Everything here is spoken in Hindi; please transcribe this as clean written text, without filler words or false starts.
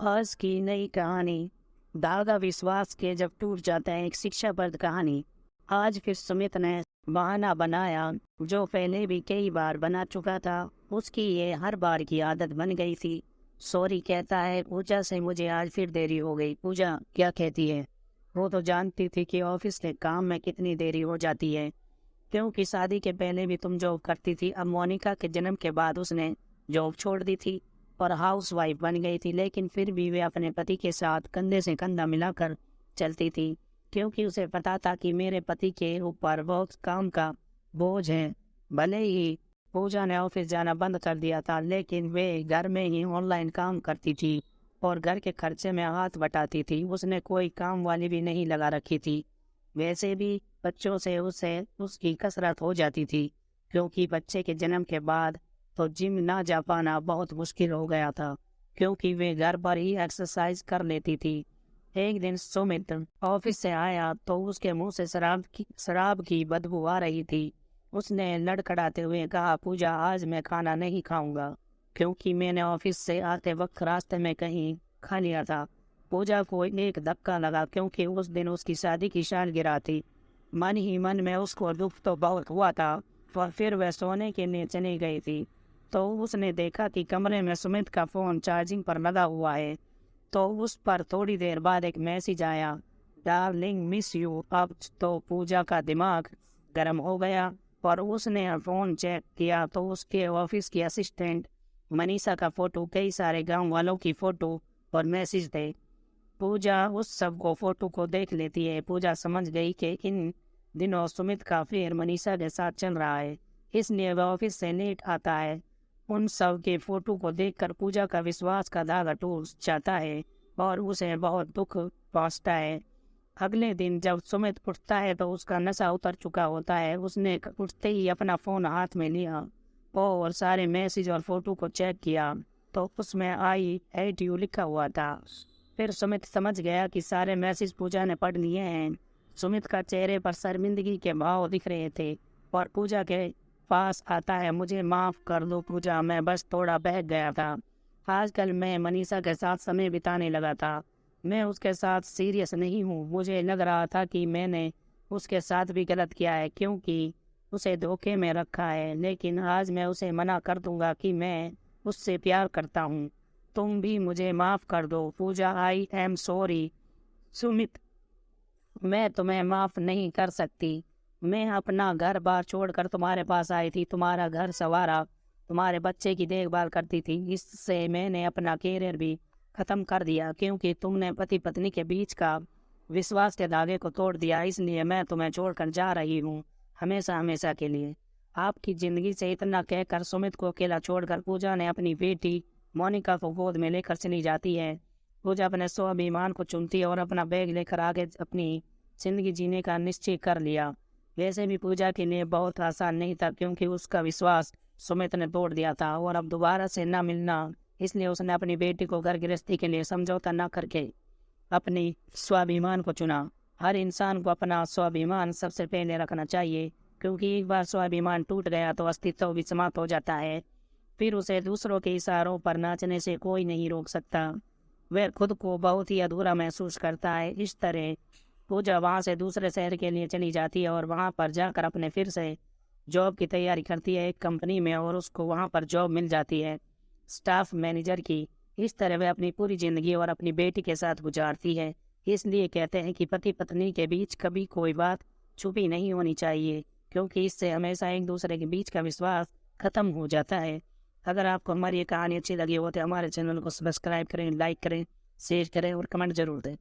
आज की नई कहानी। धागा विश्वास के जब टूट जाता है, एक शिक्षाप्रद कहानी। आज फिर सुमित ने बहाना बनाया जो पहले भी कई बार बना चुका था। उसकी ये हर बार की आदत बन गई थी। सॉरी कहता है पूजा से, मुझे आज फिर देरी हो गई। पूजा क्या कहती है? वो तो जानती थी कि ऑफिस के काम में कितनी देरी हो जाती है, क्योंकि शादी के पहले भी तुम जॉब करती थी। अब मोनिका के जन्म के बाद उसने जॉब छोड़ दी थी और हाउस वाइफ बन गई थी, लेकिन फिर भी वे अपने पति के साथ कंधे से कंधा मिलाकर चलती थी, क्योंकि उसे पता था कि मेरे पति के ऊपर बहुत काम का बोझ है। भले ही पूजा ने ऑफिस जाना बंद कर दिया था, लेकिन वे घर में ही ऑनलाइन काम करती थी और घर के खर्चे में हाथ बटाती थी। उसने कोई काम वाली भी नहीं लगा रखी थी। वैसे भी बच्चों से उसे उसकी कसरत हो जाती थी, क्योंकि बच्चे के जन्म के बाद तो जिम ना जा पाना बहुत मुश्किल हो गया था, क्योंकि वे घर पर ही एक्सरसाइज कर लेती थी। एक दिन सुमित ऑफिस से आया तो उसके मुंह से शराब की बदबू आ रही थी। उसने लड़खड़ाते हुए कहा, पूजा आज मैं खाना नहीं खाऊंगा, क्योंकि मैंने ऑफिस से आते वक्त रास्ते में कहीं खा लिया था। पूजा को एक धक्का लगा, क्योंकि उस दिन उसकी शादी की सालगिरह थी। मन ही मन में उसको दुख तो बहुत हुआ था, और फिर वह सोने के लिए चली गई थी तो उसने देखा कि कमरे में सुमित का फ़ोन चार्जिंग पर लगा हुआ है। तो उस पर थोड़ी देर बाद एक मैसेज आया, डार्लिंग मिस यू। अब तो पूजा का दिमाग गर्म हो गया और उसने फ़ोन चेक किया तो उसके ऑफिस की असिस्टेंट मनीषा का फ़ोटो, कई सारे गांव वालों की फ़ोटो और मैसेज थे। पूजा उस सब को फ़ोटो को देख लेती है। पूजा समझ गई कि इन दिनों सुमित का अफेयर मनीषा के साथ चल रहा है, इसलिए वह ऑफिस से लेट आता है। उन सब के फोटो को देखकर पूजा का विश्वास का धागा टूट जाता है और उसे बहुत दुख पहुंचता है। अगले दिन जब सुमित उठता है तो उसका नशा उतर चुका होता है। उसने उठते ही अपना फ़ोन हाथ में लिया और सारे मैसेज और फोटो को चेक किया तो उसमें आई हेट यू लिखा हुआ था। फिर सुमित समझ गया कि सारे मैसेज पूजा ने पढ़ लिए हैं। सुमित का चेहरे पर शर्मिंदगी के भाव दिख रहे थे और पूजा के पास आता है, मुझे माफ़ कर दो पूजा, मैं बस थोड़ा बहक गया था। आजकल मैं मनीषा के साथ समय बिताने लगा था। मैं उसके साथ सीरियस नहीं हूँ। मुझे लग रहा था कि मैंने उसके साथ भी गलत किया है, क्योंकि उसे धोखे में रखा है, लेकिन आज मैं उसे मना कर दूंगा कि मैं उससे प्यार करता हूँ। तुम भी मुझे माफ़ कर दो पूजा। आई एम सॉरी सुमित, मैं तुम्हें माफ़ नहीं कर सकती। मैं अपना घर बार छोड़कर तुम्हारे पास आई थी, तुम्हारा घर संवारा, तुम्हारे बच्चे की देखभाल करती थी। इससे मैंने अपना कैरियर भी ख़त्म कर दिया, क्योंकि तुमने पति पत्नी के बीच का विश्वास के धागे को तोड़ दिया। इसलिए मैं तुम्हें छोड़कर जा रही हूँ, हमेशा हमेशा के लिए, आपकी ज़िंदगी से। इतना कहकर सुमित को अकेला छोड़कर पूजा ने अपनी बेटी मोनिका को गोद में लेकर चली जाती है। पूजा अपने स्वाभिमान को चुनती है और अपना बैग लेकर आगे अपनी जिंदगी जीने का निश्चय कर लिया। वैसे भी पूजा के लिए बहुत आसान नहीं था, क्योंकि उसका विश्वास सुमित ने तोड़ दिया था और अब दोबारा से न मिलना। इसलिए उसने अपनी बेटी को घर गृहस्थी के लिए समझौता न करके अपनी स्वाभिमान को चुना। हर इंसान को अपना स्वाभिमान सबसे पहले रखना चाहिए, क्योंकि एक बार स्वाभिमान टूट गया तो अस्तित्व भी समाप्त हो जाता है। फिर उसे दूसरों के इशारों पर नाचने से कोई नहीं रोक सकता। वह खुद को बहुत ही अधूरा महसूस करता है। इस तरह पूजा वहाँ से दूसरे शहर के लिए चली जाती है और वहाँ पर जाकर अपने फिर से जॉब की तैयारी करती है एक कंपनी में, और उसको वहाँ पर जॉब मिल जाती है स्टाफ मैनेजर की। इस तरह वह अपनी पूरी ज़िंदगी और अपनी बेटी के साथ गुजारती है। इसलिए कहते हैं कि पति पत्नी के बीच कभी कोई बात छुपी नहीं होनी चाहिए, क्योंकि इससे हमेशा एक दूसरे के बीच का विश्वास खत्म हो जाता है। अगर आपको हमारी ये कहानी अच्छी लगी हो तो हमारे चैनल को सब्सक्राइब करें, लाइक करें, शेयर करें और कमेंट जरूर दें।